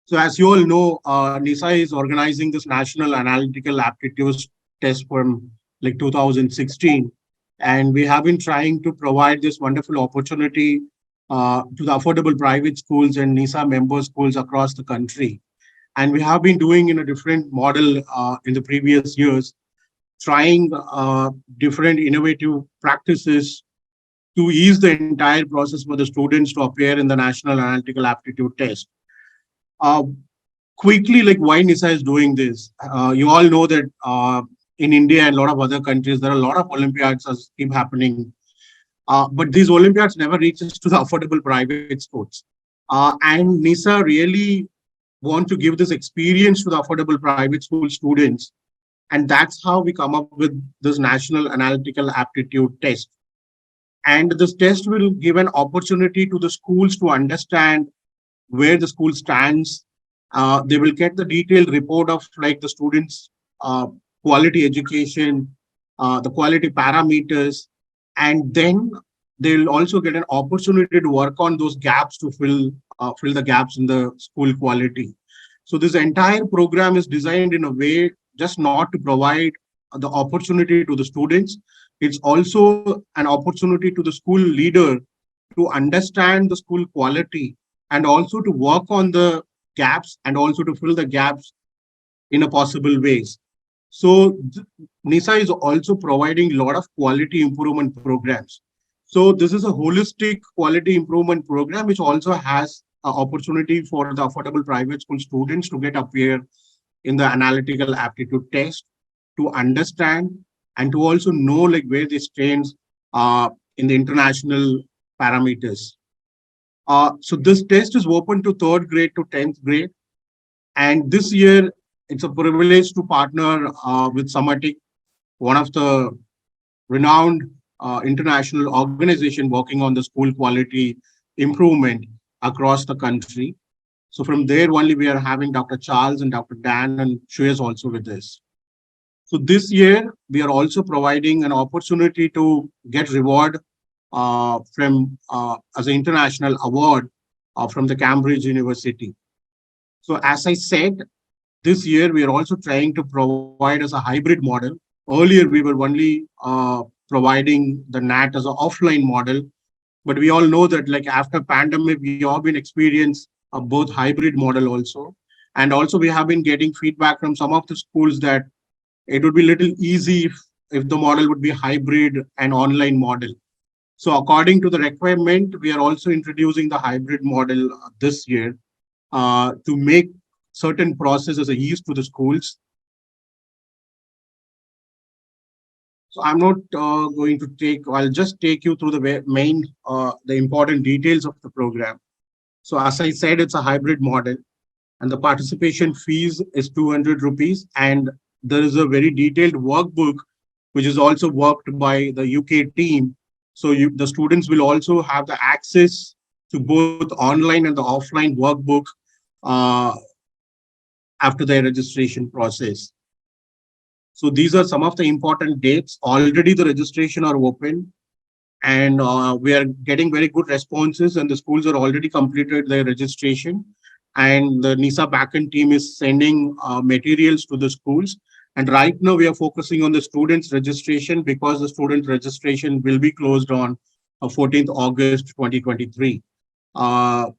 So as you all know, NISA is organizing this National Analytical Aptitude Test from like 2016. And we have been trying to provide this wonderful opportunity to the affordable private schools and NISA member schools across the country. And we have been doing in a different model in the previous years, trying different innovative practices to ease the entire process for the students to appear in the National Analytical Aptitude Test. Uh, Quickly, like why NISA is doing this. You all know that in India and a lot of other countries, there are a lot of Olympiads as keep happening. But these Olympiads never reaches to the affordable private schools. And NISA really want to give this experience to the affordable private school students. And that's how we come up with this National Analytical Aptitude Test. And this test will give an opportunity to the schools to understand where the school stands. They will get the detailed report of like the students' quality education, the quality parameters, and then they'll also get an opportunity to work on those gaps to fill the gaps in the school quality. So this entire program is designed in a way just not to provide the opportunity to the students. It's also an opportunity to the school leader to understand the school quality and also to work on the gaps and also to fill the gaps in a possible ways. So NISA is also providing a lot of quality improvement programs. So this is a holistic quality improvement program, which also has an opportunity for the affordable private school students to get appear in the analytical aptitude test, to understand and to also know like where they stand in the international parameters. So this test is open to third grade to 10th grade. And this year, it's a privilege to partner with Samatic, one of the renowned international organization working on the school quality improvement across the country. So from there only we are having Dr. Charles and Dr. Dan and Shreyas also with this. So this year, we are also providing an opportunity to get reward from as an international award from the Cambridge University. So as I said, this year we are also trying to provide as a hybrid model. Earlier we were only providing the NAAT as an offline model, but we all know that like after pandemic, we have been experienced a both hybrid model also. And also we have been getting feedback from some of the schools that it would be little easy if the model would be hybrid and online model. So according to the requirement, we are also introducing the hybrid model this year to make certain processes a ease to the schools. So I'm not going to I'll just take you through the main, the important details of the program. So as I said, it's a hybrid model and the participation fees is 200 rupees. And there is a very detailed workbook, which is also worked by the UK team. So the students will also have the access to both online and the offline workbook uh, after their registration process. So these are some of the important dates. Already the registration are open and we are getting very good responses and the schools are already completed their registration. And the NISA backend team is sending materials to the schools. And right now we are focusing on the students registration because the student registration will be closed on 14th August 2023. Uh,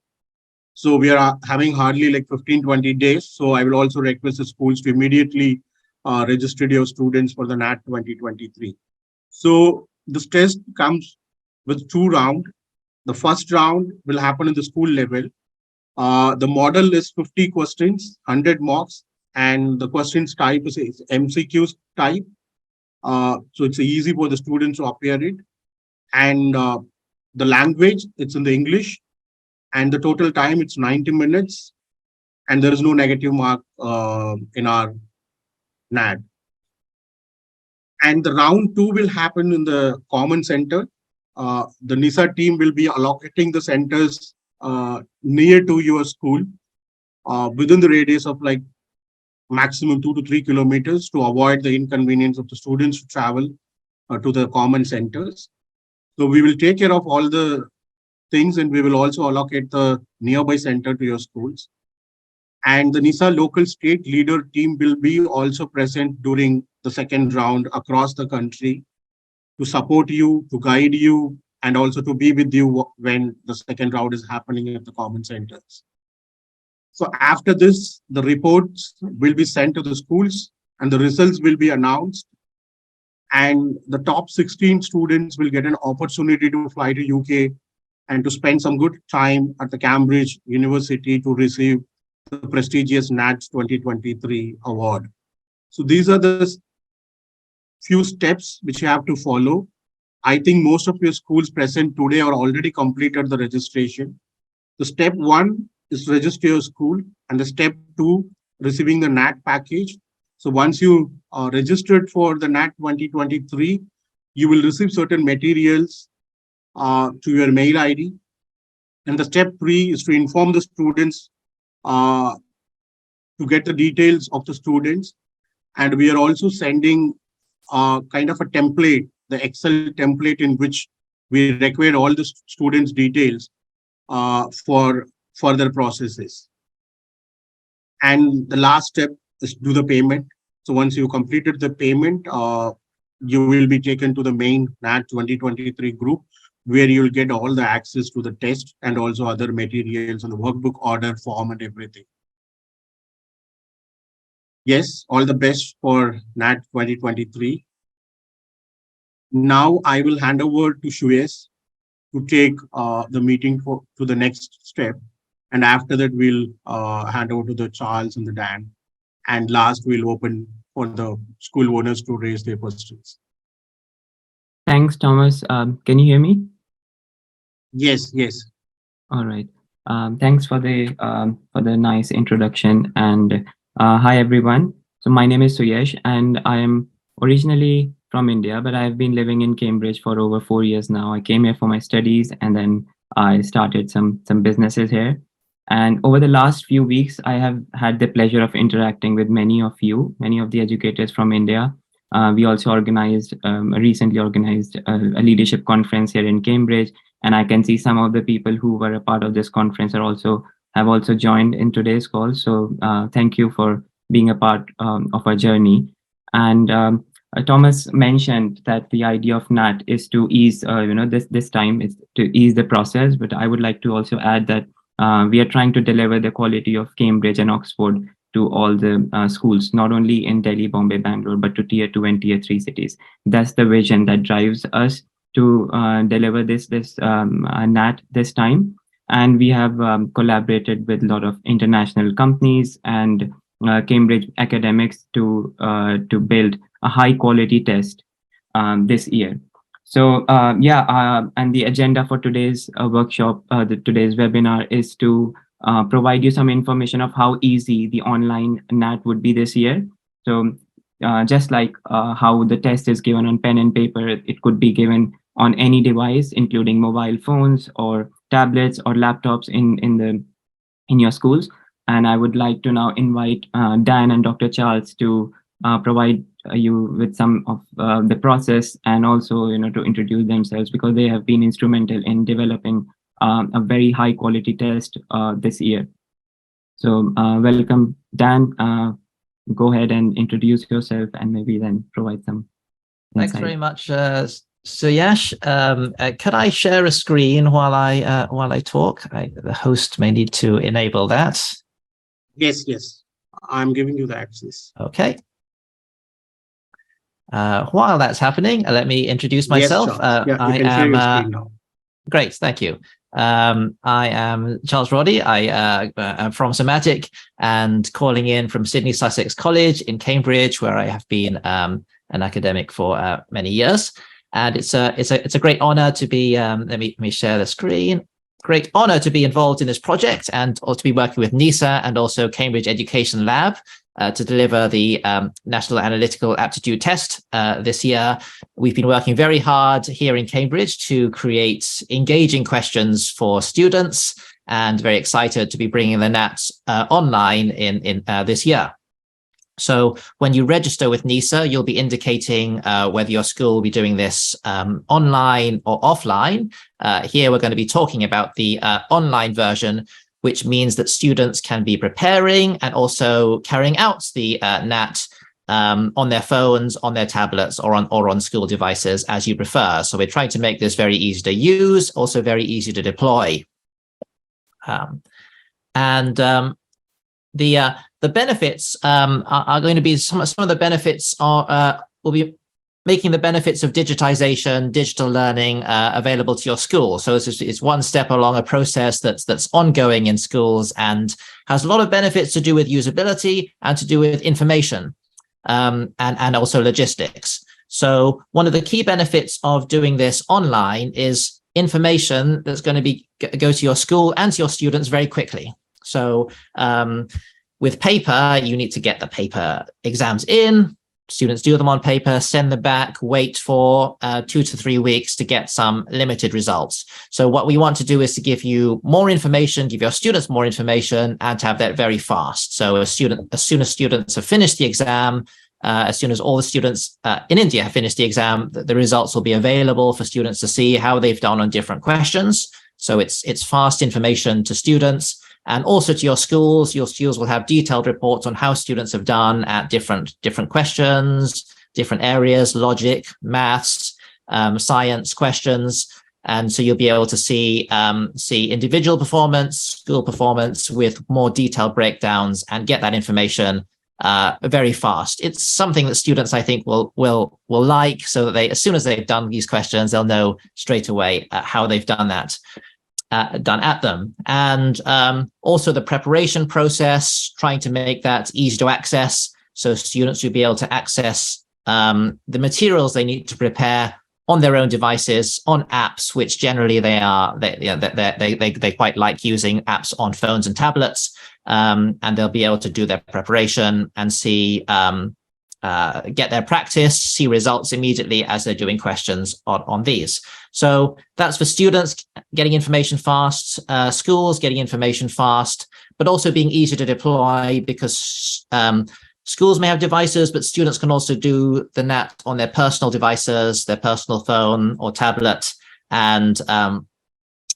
so we are having hardly like 15-20 days. So I will also request the schools to immediately register your students for the NAAT 2023. So this test comes with two rounds. The first round will happen at the school level. The model is 50 questions, 100 marks, and the questions type is MCQ type. So it's easy for the students to appear it. And the language, it's in the English. And the total time, it's 90 minutes. And there is no negative mark in our NAD. And the round two will happen in the common center. The NISA team will be allocating the centers near to your school within the radius of like maximum 2 to 3 kilometers to avoid the inconvenience of the students to travel to the common centers. So we will take care of all the things and we will also allocate the nearby center to your schools. And the NISA local state leader team will be also present during the second round across the country to support you, to guide you, and also to be with you when the second round is happening at the common centers. So after this, the reports will be sent to the schools and the results will be announced. And the top 16 students will get an opportunity to fly to UK and to spend some good time at the Cambridge University to receive the prestigious NAAT 2023 award. So these are the few steps which you have to follow. I think most of your schools present today are already completed the registration. The step 1 is register your school, and the step 2, receiving the NAAT package. So once you are registered for the NAAT 2023, you will receive certain materials to your mail ID. And the step 3 is to inform the students to get the details of the students. And we are also sending kind of a template, the Excel template in which we require all the students' details for further processes. And the last step is do the payment. So once you completed the payment, you will be taken to the main NAAT 2023 group, where you'll get all the access to the test and also other materials and the workbook order form and everything. Yes, all the best for NAAT 2023. Now I will hand over to Shuyesh to take the meeting to the next step. And after that, we'll hand over to the Charles and the Dan. And last, we'll open for the school owners to raise their questions. Thanks, Thomas. Can you hear me? Yes, yes. All right. Thanks for the nice introduction. And hi, everyone. So my name is Suyesh, and I am originally from India, but I've been living in Cambridge for over 4 years now. I came here for my studies, and then I started some businesses here. And over the last few weeks, I have had the pleasure of interacting with many of the educators from India. We also recently organized a leadership conference here in Cambridge, and I can see some of the people who were a part of this conference have also joined in today's call. So thank you for being a part of our journey. And Thomas mentioned that the idea of NAAT is to ease, this time is to ease the process. But I would like to also add that we are trying to deliver the quality of Cambridge and Oxford to all the schools, not only in Delhi, Bombay, Bangalore, but to tier 2 and tier 3 cities. That's the vision that drives us to deliver this NAAT this time. And we have collaborated with a lot of international companies and Cambridge academics to build a high quality test this year. So and the agenda for today's workshop, today's webinar is to provide you some information of how easy the online NAAT would be this year. So just like how the test is given on pen and paper, it could be given on any device, including mobile phones or tablets or laptops in your schools. And I would like to now invite Dan and Dr. Charles to provide you with some of the process, and also to introduce themselves, because they have been instrumental in developing a very high quality test this year. So welcome, Dan. Go ahead and introduce yourself and maybe then provide some insight. Thanks very much, Suyesh. Could I share a screen while I talk? The host may need to enable that. Yes, I'm giving you the access. Okay. While that's happening, let me introduce myself. Yes, I am now. Great, thank you. I am Charles Roddy. I am from Somatic and calling in from Sydney Sussex College in Cambridge, where I have been an academic for many years. And it's a great honor to be. Let me share the screen. Great honor to be involved in this project and to be working with NISA and also Cambridge Education Lab to deliver the National Analytical Aptitude test this year. We've been working very hard here in Cambridge to create engaging questions for students, and very excited to be bringing the NAAT online in this year. So when you register with NISA, you'll be indicating whether your school will be doing this online or offline. Here we're going to be talking about the online version, which means that students can be preparing and also carrying out the NAAT on their phones, on their tablets, or on school devices, as you prefer. So we're trying to make this very easy to use, also very easy to deploy. The benefits are going to be some of the benefits will be making the benefits of digitization, digital learning available to your school. So it's one step along a process that's ongoing in schools and has a lot of benefits to do with usability and to do with information and also logistics. So one of the key benefits of doing this online is information that's going to go to your school and to your students very quickly. So with paper, you need to get the paper exams in. Students do them on paper, send them back, wait for 2 to 3 weeks to get some limited results. So what we want to do is to give you more information, give your students more information, and to have that very fast. So as soon as students have finished the exam, as soon as all the students in India have finished the exam, the results will be available for students to see how they've done on different questions. So it's fast information to students. And also to your schools will have detailed reports on how students have done at different questions, different areas, logic, maths, science questions. And so you'll be able to see individual performance, school performance with more detailed breakdowns and get that information very fast. It's something that students, I think, will like, so that they, as soon as they've done these questions, they'll know straight away how they've done that. Done at them. And also the preparation process, trying to make that easy to access, so students will be able to access the materials they need to prepare on their own devices, on apps, which generally they quite like using apps on phones and tablets, and they'll be able to do their preparation and see get their practice, see results immediately as they're doing questions on these. So that's for students getting information fast, schools getting information fast, but also being easy to deploy, because schools may have devices, but students can also do the NAAT on their personal devices, their personal phone or tablet, and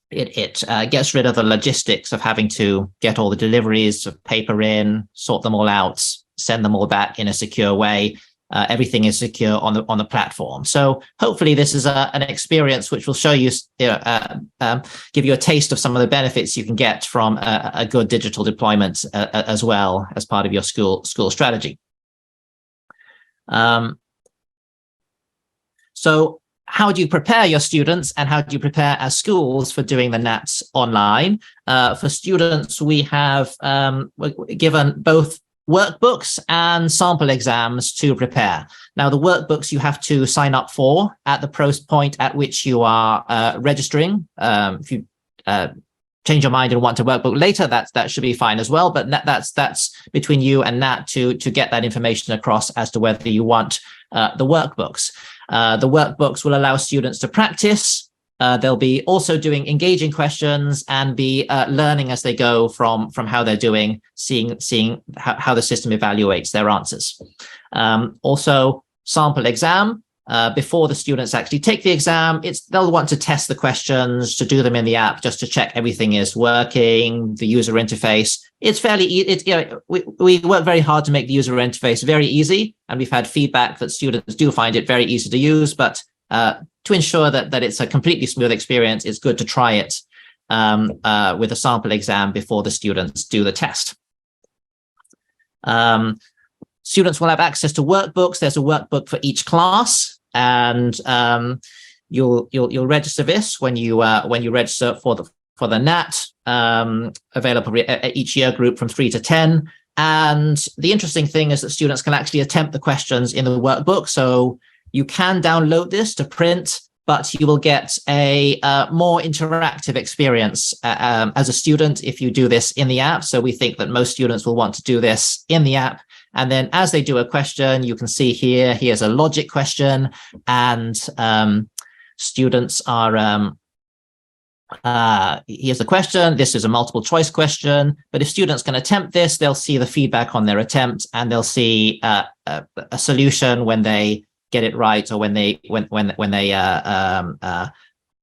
it gets rid of the logistics of having to get all the deliveries of paper in, sort them all out, send them all back in a secure way. Everything is secure on the platform. So hopefully this is an experience which will show you, give you a taste of some of the benefits you can get from a good digital deployment as well as part of your school strategy. So how do you prepare your students, and how do you prepare as schools for doing the NAATs online? For students, we have given both workbooks and sample exams to prepare. Now, the workbooks you have to sign up for at the point at which you are registering. If you change your mind and want a workbook later, that should be fine as well. But that's between you and NAAT to get that information across as to whether you want the workbooks. The workbooks will allow students to practice. They'll be also doing engaging questions and be learning as they go from how they're doing, seeing how the system evaluates their answers. Also, sample exam. Before the students actually take the exam, they'll want to test the questions, to do them in the app, just to check everything is working, the user interface. It's fairly easy. We work very hard to make the user interface very easy, and we've had feedback that students do find it very easy to use, but to ensure that it's a completely smooth experience, it's good to try it with a sample exam before the students do the test. Students will have access to workbooks. There's a workbook for each class, and you'll register this when you register for the NAAT, available each year group from 3 to 10. And the interesting thing is that students can actually attempt the questions in the workbook. So you can download this to print, but you will get a more interactive experience as a student if you do this in the app. So we think that most students will want to do this in the app. And then as they do a question, you can see here's a logic question, and students are, here's the question. This is a multiple choice question. But if students can attempt this, they'll see the feedback on their attempt, and they'll see a solution when they get it right, or when they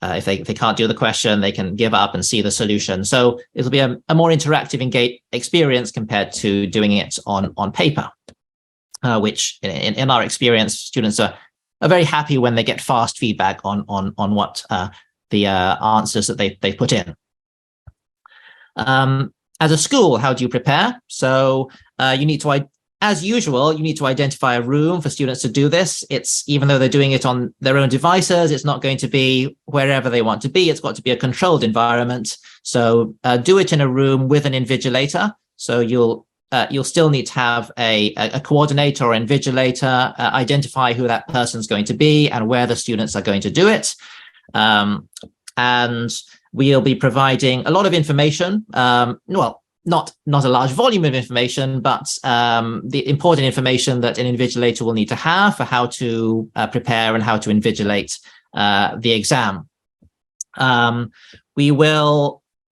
if they can't do the question, they can give up and see the solution. So it'll be a more interactive experience compared to doing it on paper, which in our experience, students are very happy when they get fast feedback on what the answers that they put in. As a school, how do you prepare? So you need to, as usual, you need to identify a room for students to do this. It's, even though they're doing it on their own devices, it's not going to be wherever they want to be. It's got to be a controlled environment. So do it in a room with an invigilator. So you'll still need to have a coordinator or invigilator, identify who that person's going to be and where the students are going to do it. And we'll be providing a lot of information. Well, not a large volume of information, but the important information that an invigilator will need to have for how to prepare and how to invigilate the exam. The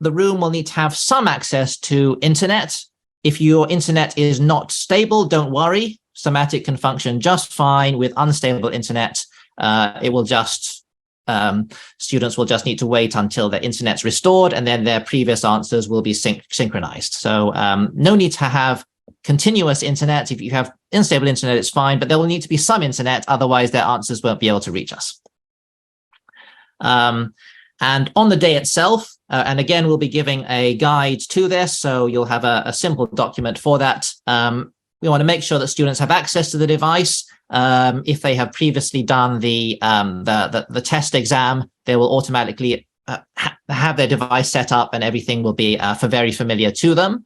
room will need to have some access to internet. If your internet is not stable, don't worry. Somatic can function just fine with unstable internet. It will just students will just need to wait until their internet's restored, and then their previous answers will be synchronized. So no need to have continuous internet. If you have unstable internet, it's fine, but there will need to be some internet, otherwise their answers won't be able to reach us. And on the day itself, and again, we'll be giving a guide to this, so you'll have a simple document for that. We want to make sure that students have access to the device. If they have previously done the test exam, they will automatically have their device set up, and everything will be very familiar to them.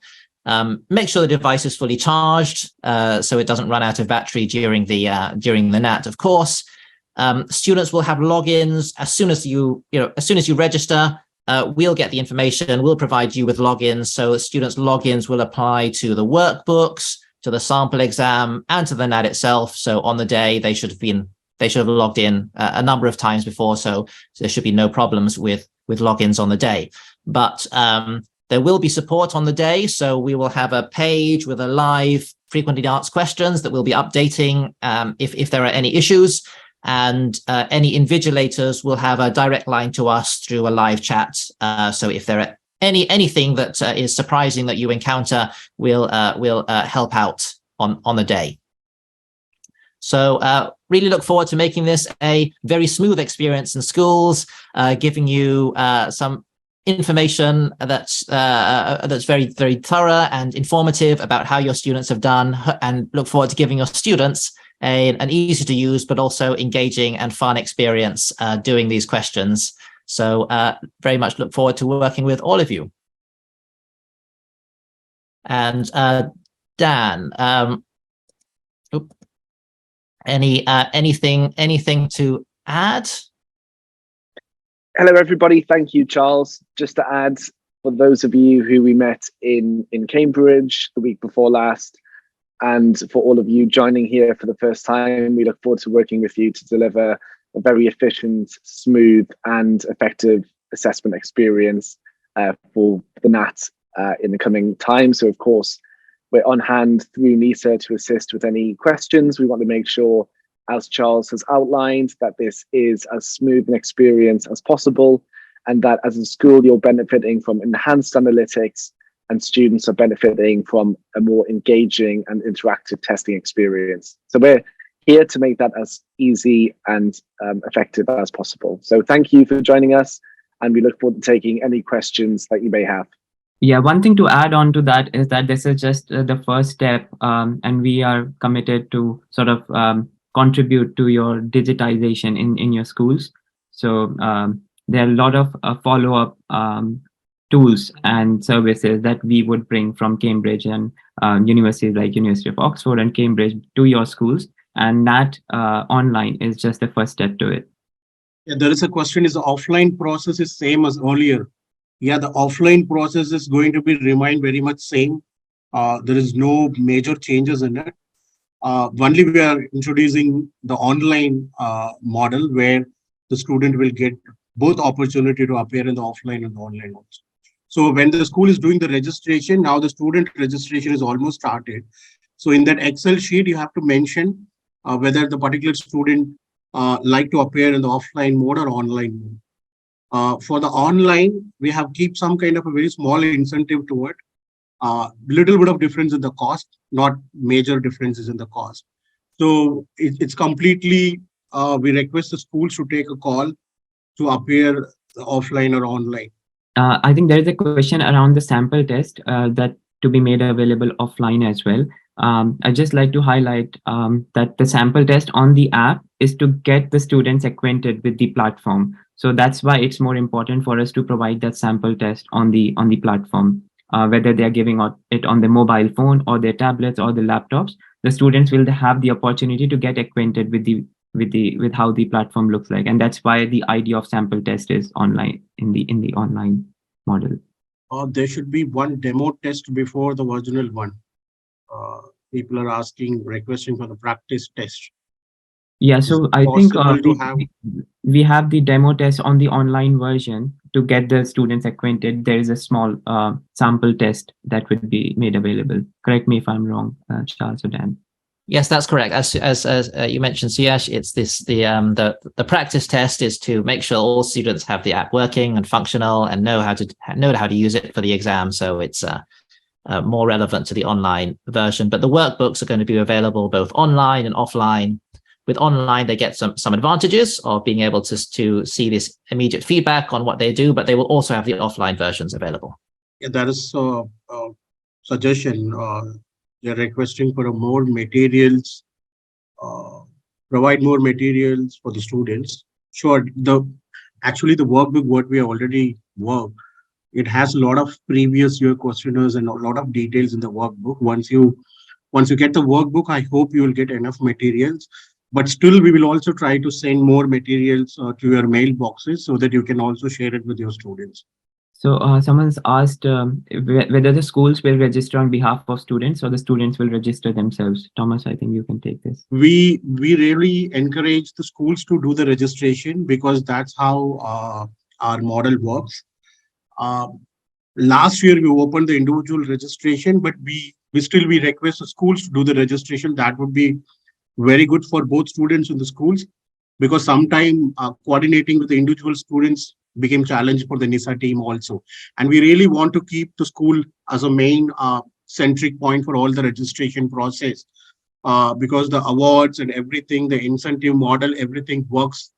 Make sure the device is fully charged, so it doesn't run out of battery during the NAAT, of course. Students will have logins as soon as you register. We'll get the information. We'll provide you with logins. So students' logins will apply to the workbooks, to the sample exam, and to the NAAT itself. So on the day, they should have logged in a number of times before. So there should be no problems with logins on the day. But there will be support on the day. So we will have a page with a live frequently asked questions that we'll be updating if there are any issues. And any invigilators will have a direct line to us through a live chat. So if there are anything that is surprising that you encounter, we'll help out on the day. So really look forward to making this a very smooth experience in schools, giving you some information that's very, very thorough and informative about how your students have done, and look forward to giving your students an easy to use but also engaging and fun experience doing these questions. So very much look forward to working with all of you. And Dan, anything to add? Hello, everybody. Thank you, Charles. Just to add, for those of you who we met in Cambridge the week before last, and for all of you joining here for the first time, we look forward to working with you to deliver a very efficient, smooth, and effective assessment experience for the NAAT in the coming time. So, of course, we're on hand through NISA to assist with any questions. We want to make sure, as Charles has outlined, that this is as smooth an experience as possible, and that as a school, you're benefiting from enhanced analytics, and students are benefiting from a more engaging and interactive testing experience. So we're here to make that as easy and effective as possible. So thank you for joining us, and we look forward to taking any questions that you may have. Yeah, one thing to add on to that is that this is just the first step, and we are committed to sort of contribute to your digitization in your schools. So there are a lot of follow-up tools and services that we would bring from Cambridge and universities like University of Oxford and Cambridge to your schools, and NAAT online is just the first step to it. Yeah, there is a question: is the offline process is same as earlier? Yeah, the offline process is going to be remain very much same. There is no major changes in it. Only we are introducing the online model where the student will get both opportunity to appear in the offline and the online also. So when the school is doing the registration, now the student registration is almost started. So in that Excel sheet, you have to mention whether the particular student like to appear in the offline mode or online mode. For the online, we have keep some kind of a very small incentive to it. Little bit of difference in the cost, not major differences in the cost. So it's completely, we request the schools to take a call to appear offline or online. I think there is a question around the sample test that to be made available offline as well. I'd just like to highlight that the sample test on the app is to get the students acquainted with the platform. So that's why it's more important for us to provide that sample test on the platform. Whether they are giving it on the mobile phone or their tablets or the laptops, the students will have the opportunity to get acquainted with how the platform looks like, and that's why the idea of sample test is online in the online model. There should be one demo test before the original one. People are requesting for the practice test. Yeah, so I think have we have the demo test on the online version to get the students acquainted. There is a small sample test that would be made available. Correct me if I'm wrong, Charles or Dan. Yes, that's correct. As you mentioned, Suyash, it's the practice test is to make sure all students have the app working and functional and know how to use it for the exam. So it's more relevant to the online version. But the workbooks are going to be available both online and offline. With online, they get some advantages of being able to see this immediate feedback on what they do, but they will also have the offline versions available. Yeah, that is a suggestion. They're requesting for more materials, provide more materials for the students. Sure, actually the workbook what we already worked, it has a lot of previous year questionnaires and a lot of details in the workbook. Once you get the workbook, I hope you will get enough materials. But still, we will also try to send more materials to your mailboxes so that you can also share it with your students. So someone's asked whether the schools will register on behalf of students or the students will register themselves. Thomas, I think you can take this. We really encourage the schools to do the registration because that's how our model works. Last year, we opened the individual registration, but we request the schools to do the registration. That would be very good for both students in the schools, because sometimes coordinating with the individual students became challenge for the NISA team also. And we really want to keep the school as a main centric point for all the registration process, because the awards and everything, the incentive model, everything works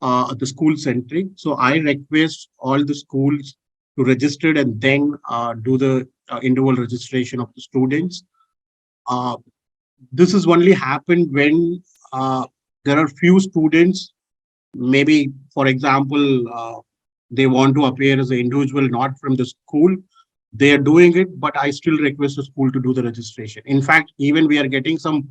at the school centric. So I request all the schools to register and then do the individual registration of the students. This has only happened when there are few students, maybe, for example, they want to appear as an individual, not from the school. They are doing it, but I still request the school to do the registration. In fact, even we are getting some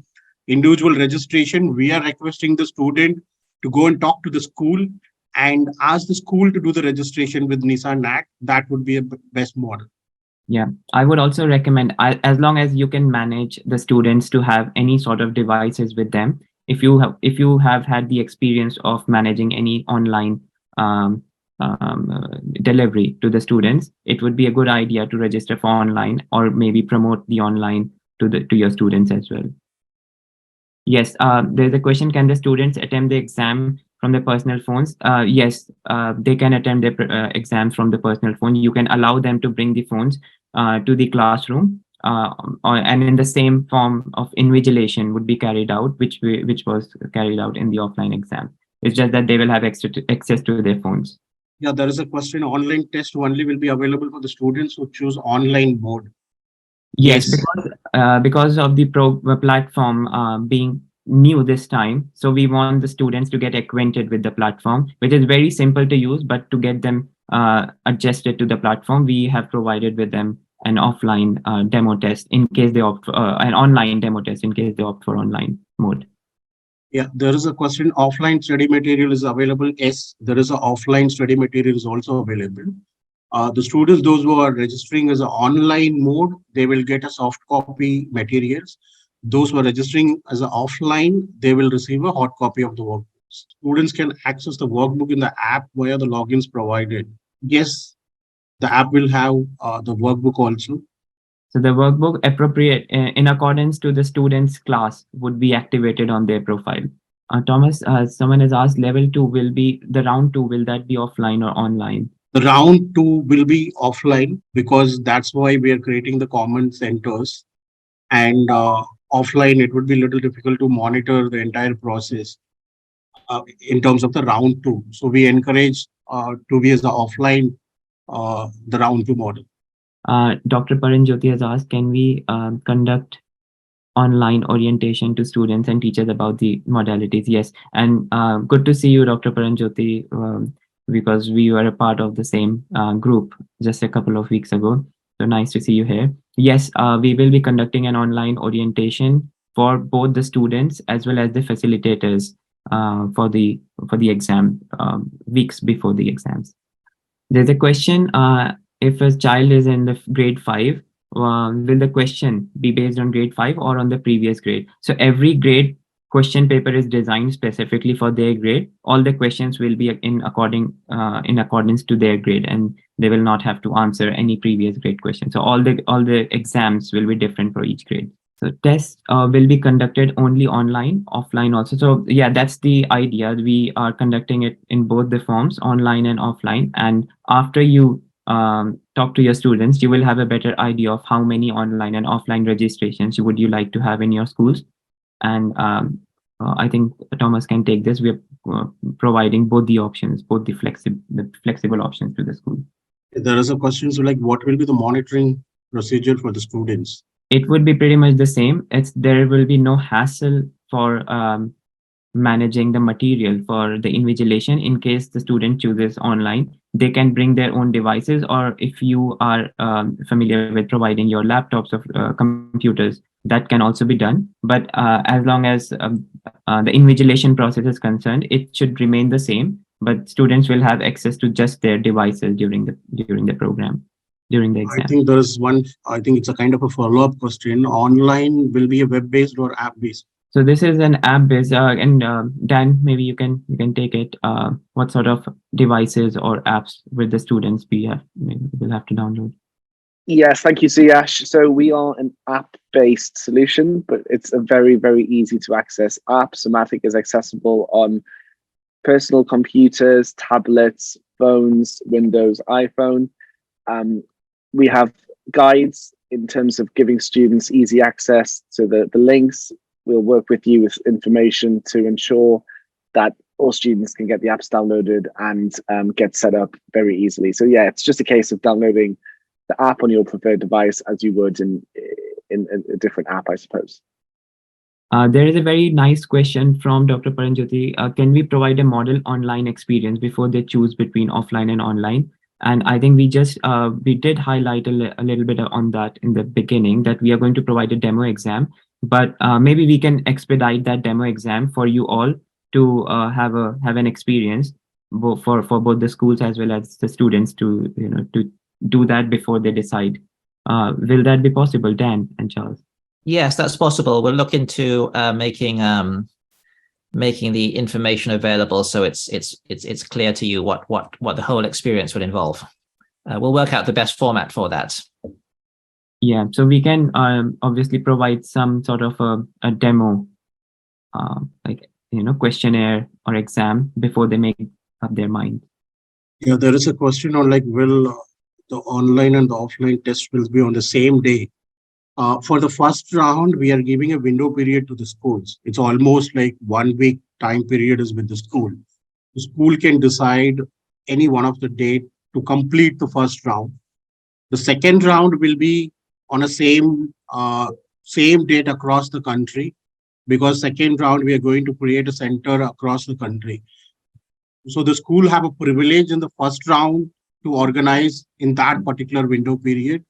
individual registration, we are requesting the student to go and talk to the school and ask the school to do the registration with NISA and NAAT. That would be a best model. Yeah, I would also recommend, as long as you can manage the students to have any sort of devices with them. If you have had the experience of managing any online delivery to the students, it would be a good idea to register for online or maybe promote the online to your students as well. Yes, there's a question: can the students attempt the exam from their personal phones? Yes, they can attempt their exams from the personal phone. You can allow them to bring the phones to the classroom, and in the same form of invigilation would be carried out, which was carried out in the offline exam. It's just that they will have access to their phones. Yeah, there is a question: online test only will be available for the students who choose online mode. Yes, because of the platform being new this time, so we want the students to get acquainted with the platform, which is very simple to use. But to get them adjusted to the platform, we have provided with them an offline demo test in case they opt for an online demo test in case they opt for online mode. Yeah, there is a question: offline study material is available? Yes, there is an offline study material is also available. The students, those who are registering as an online mode, they will get a soft copy materials. Those who are registering as an offline, they will receive a hard copy of the workbook. Students can access the workbook in the app via the logins provided. Yes, the app will have the workbook also. So the workbook appropriate in accordance to the student's class would be activated on their profile. Thomas, someone has asked level 2 will be the round 2. Will that be offline or online? The round 2 will be offline because that's why we are creating the common centers. And offline, it would be a little difficult to monitor the entire process in terms of the round 2. So we encourage to be as the offline, the round 2 model. Dr. Paranjyoti has asked, can we conduct online orientation to students and teachers about the modalities? Yes, and good to see you, Dr. Paranjyoti, because we were a part of the same group just a couple of weeks ago. So nice to see you here. Yes, we will be conducting an online orientation for both the students as well as the facilitators for the exam weeks before the exams. There's a question: if a child is in the grade 5, will the question be based on grade 5 or on the previous grade? So every grade question paper is designed specifically for their grade. All the questions will be in accordance to their grade, and they will not have to answer any previous grade questions. So all the exams will be different for each grade. So tests will be conducted only online, offline also. So yeah, that's the idea. We are conducting it in both the forms, online and offline. And after you talk to your students, you will have a better idea of how many online and offline registrations would you like to have in your schools. And I think Thomas can take this. We're providing both the options, both the flexible options to the school. There is a question, so like what will be the monitoring procedure for the students? It would be pretty much the same. There will be no hassle for managing the material for the invigilation. In case the student chooses online, they can bring their own devices, or if you are familiar with providing your laptops or computers, that can also be done. But as long as the invigilation process is concerned, it should remain the same, but students will have access to just their devices during the program, during the exam. I think there is one, I think it's a kind of a follow-up question. Online will be a web-based or app-based? So this is an app-based, and Dan, maybe you can take it. What sort of devices or apps will the students will have to download? Yes, thank you, Suyash. So we are an app-based solution, but it's a very, very easy to access app. Somatic is accessible on personal computers, tablets, phones, Windows, iPhone. We have guides in terms of giving students easy access to the links. We'll work with you with information to ensure that all students can get the apps downloaded and get set up very easily. So yeah, it's just a case of downloading the app on your preferred device as you would in a different app, I suppose. There is a very nice question from Dr. Paranjyoti. Can we provide a model online experience before they choose between offline and online? And I think we did highlight a little bit on that in the beginning, that we are going to provide a demo exam, but maybe we can expedite that demo exam for you all to have an experience for both the schools as well as the students to do that before they decide. Will that be possible, Dan and Charles? Yes, that's possible. We'll look into making the information available so it's clear to you what the whole experience would involve. We'll work out the best format for that. Yeah, so we can obviously provide some sort of a demo, questionnaire or exam before they make up their mind. Yeah, there is a question on like, will the online and the offline test will be on the same day? For the first round, we are giving a window period to the schools. It's almost like 1 week time period is with the school. The school can decide any one of the date to complete the first round. The second round will be on a same date across the country, because second round we are going to create a center across the country. So the school have a privilege in the first round to organize in that particular window period.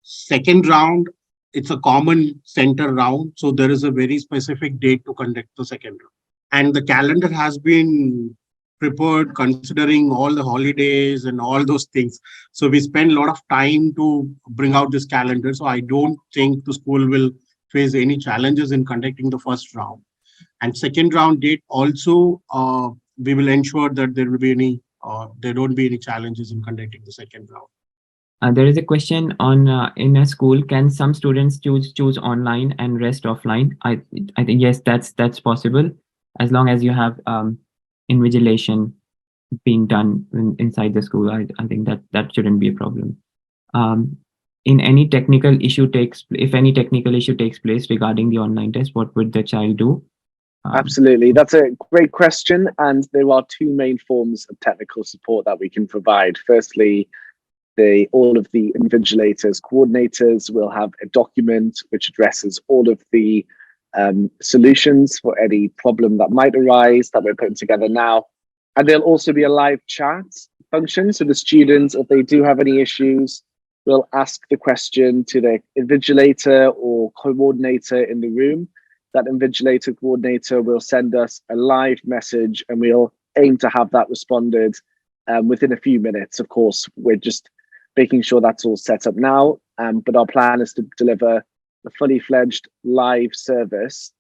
Second round, it's a common center round. So there is a very specific date to conduct the second round. And the calendar has been prepared considering all the holidays and all those things. So we spend a lot of time to bring out this calendar. So I don't think the school will face any challenges in conducting the first round. And second round date also, we will ensure that there don't be any challenges in conducting the second round. There is a question on in a school, can some students choose online and rest offline? I think yes, that's possible. as long as you have invigilation being done inside the school, I think that shouldn't be a problem. In any technical issue if any technical issue takes place regarding the online test, what would the child do? Absolutely. That's a great question. And there are two main forms of technical support that we can provide. Firstly, all of the invigilators, coordinators will have a document which addresses all of the solutions for any problem that might arise that we're putting together now. And there'll also be a live chat function. So the students, if they do have any issues, will ask the question to the invigilator or coordinator in the room. That invigilator coordinator will send us a live message, and we'll aim to have that responded within a few minutes. Of course, we're just making sure that's all set up now, but our plan is to deliver a fully fledged live service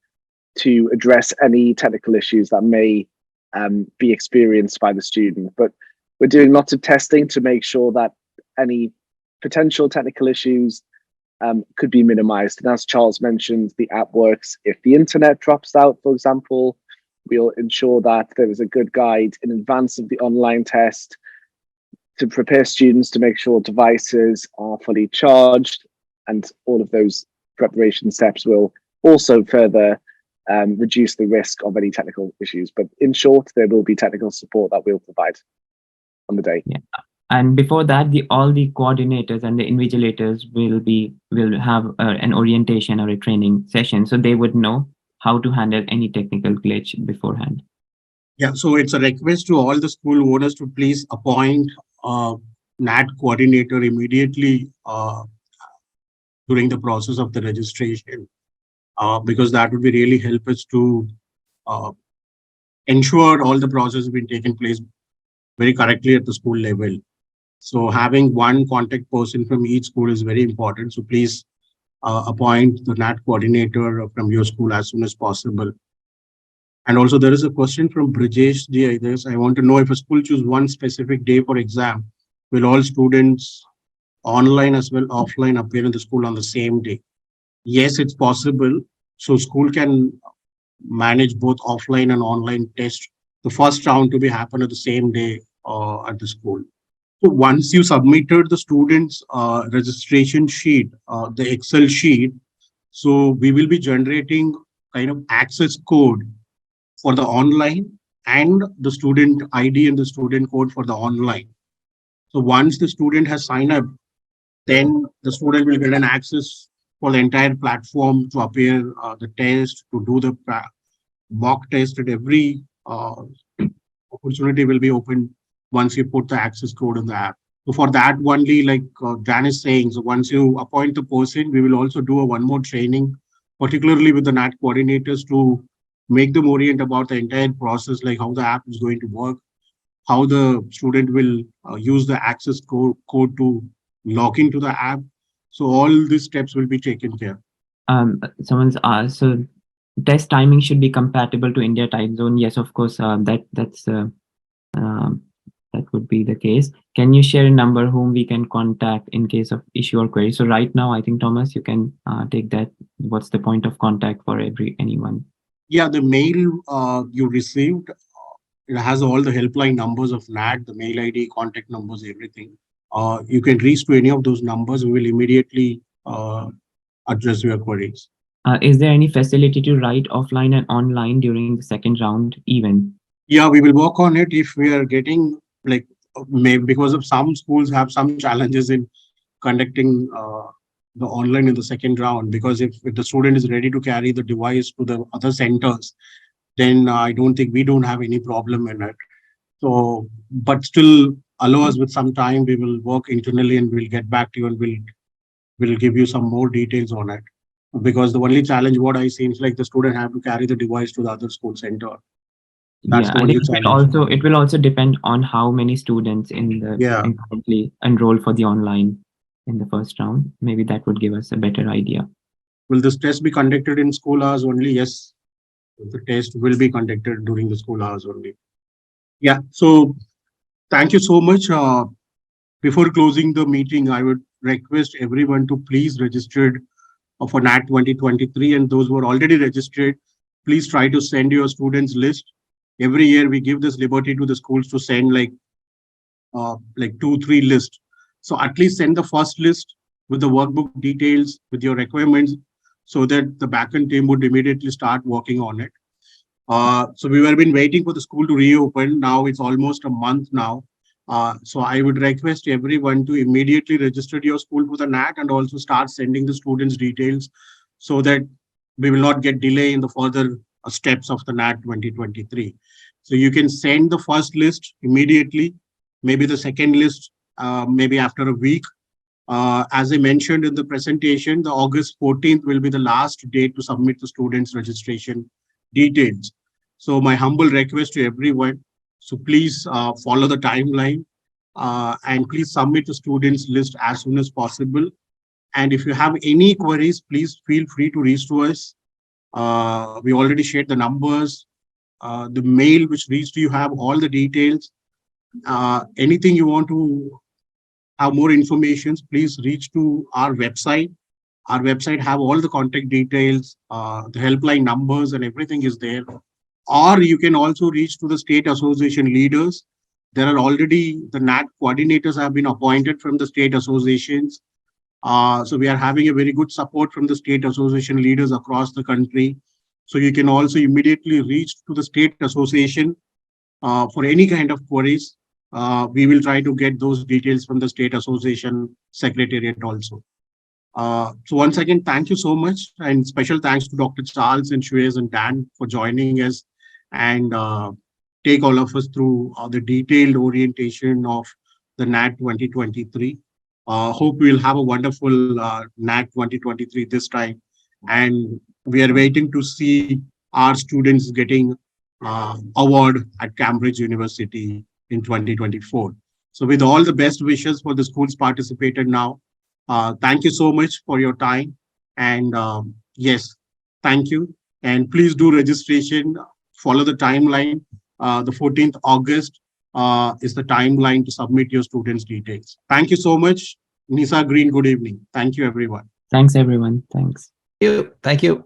to address any technical issues that may be experienced by the student. But we're doing lots of testing to make sure that any potential technical issues could be minimized. And as Charles mentioned, the app works if the internet drops out, for example. We'll ensure that there is a good guide in advance of the online test to prepare students to make sure devices are fully charged, and all of those preparation steps will also further reduce the risk of any technical issues. But in short, there will be technical support that we'll provide on the day. Yeah. And before that, all the coordinators and the invigilators will have an orientation or a training session, so they would know how to handle any technical glitch beforehand. Yeah, so it's a request to all the school owners to please appoint a NAAT coordinator immediately during the process of the registration, because that would be really help us to ensure all the process has been taken place very correctly at the school level. So having one contact person from each school is very important. So please appoint the NAAT coordinator from your school as soon as possible. And also there is a question from Brijesh Ji. I want to know, if a school choose one specific day for exam, will all students online as well offline appear in the school on the same day? Yes, it's possible. So school can manage both offline and online tests. The first round to be happen at the same day at the school. So once you submitted the students' registration sheet, the Excel sheet, so we will be generating kind of access code for the online and the student ID and the student code for the online. So once the student has signed up, then the student will get an access for the entire platform to appear the test, to do the mock test, and every opportunity will be open once you put the access code in the app. So for that only, like Dan is saying, so once you appoint the person, we will also do one more training, particularly with the NAAT coordinators, to make them orient about the entire process, like how the app is going to work, how the student will use the access code to log into the app. So all these steps will be taken care. Someone's asked, so test timing should be compatible to India time zone. Yes, of course, that would be the case. Can you share a number whom we can contact in case of issue or query? So right now, I think, Thomas, you can take that. What's the point of contact for anyone? Yeah, the mail you received, it has all the helpline numbers of NAAT, the mail ID, contact numbers, everything. You can reach to any of those numbers. We will immediately address your queries. Is there any facility to write offline and online during the second round even? Yeah, we will work on it. If we are getting, like, maybe because of some schools have some challenges in conducting the online in the second round, because if the student is ready to carry the device to the other centers, then I don't think we don't have any problem in it. So, but still allow us with some time. We will work internally and we'll get back to you, and we'll give you some more details on it. Because the only challenge what I see is like the student have to carry the device to the other school center. That's yeah, the only challenge. It will also depend on how many students currently enroll for the online in the first round. Maybe that would give us a better idea. Will this test be conducted in school hours only? Yes, the test will be conducted during the school hours only. Yeah, so thank you so much. Before closing the meeting, I would request everyone to please register for NAAT 2023, and those who are already registered, please try to send your students list. Every year we give this liberty to the schools to send like 2-3 lists. So at least send the first list with the workbook details, with your requirements, so that the backend team would immediately start working on it. So we have been waiting for the school to reopen. Now it's almost a month now. So I would request everyone to immediately register your school for the NAAT and also start sending the students details, so that we will not get delay in the further steps of the NAAT 2023. So you can send the first list immediately, maybe the second list, maybe after a week. As I mentioned in the presentation, the August 14th will be the last date to submit the students' registration details. So my humble request to everyone, so please follow the timeline and please submit the students' list as soon as possible. And if you have any queries, please feel free to reach to us. We already shared the numbers. The mail which reached you have all the details. Anything you want to have more information, please reach to our website. Our website have all the contact details, the helpline numbers and everything is there. Or you can also reach to the state association leaders. There are already the NAAT coordinators have been appointed from the state associations. So we are having a very good support from the state association leaders across the country. So you can also immediately reach to the state association for any kind of queries. We will try to get those details from the state association secretariat also. So once again, thank you so much, and special thanks to Dr. Charles and Shuez and Dan for joining us and take all of us through the detailed orientation of the NAAT 2023. Hope we'll have a wonderful NAAT 2023 this time, and we are waiting to see our students getting award at Cambridge University in 2024. So with all the best wishes for the schools participated now, thank you so much for your time. And yes, thank you. And please do registration, follow the timeline. The 14th August is the timeline to submit your students' details. Thank you so much. Nisa Green, good evening. Thank you, everyone. Thanks, everyone. Thanks. Thank you. Thank you,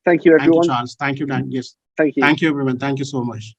Thank you, everyone. Charles. Thank you, Dan. Yes. Thank you. Thank you, everyone. Thank you so much.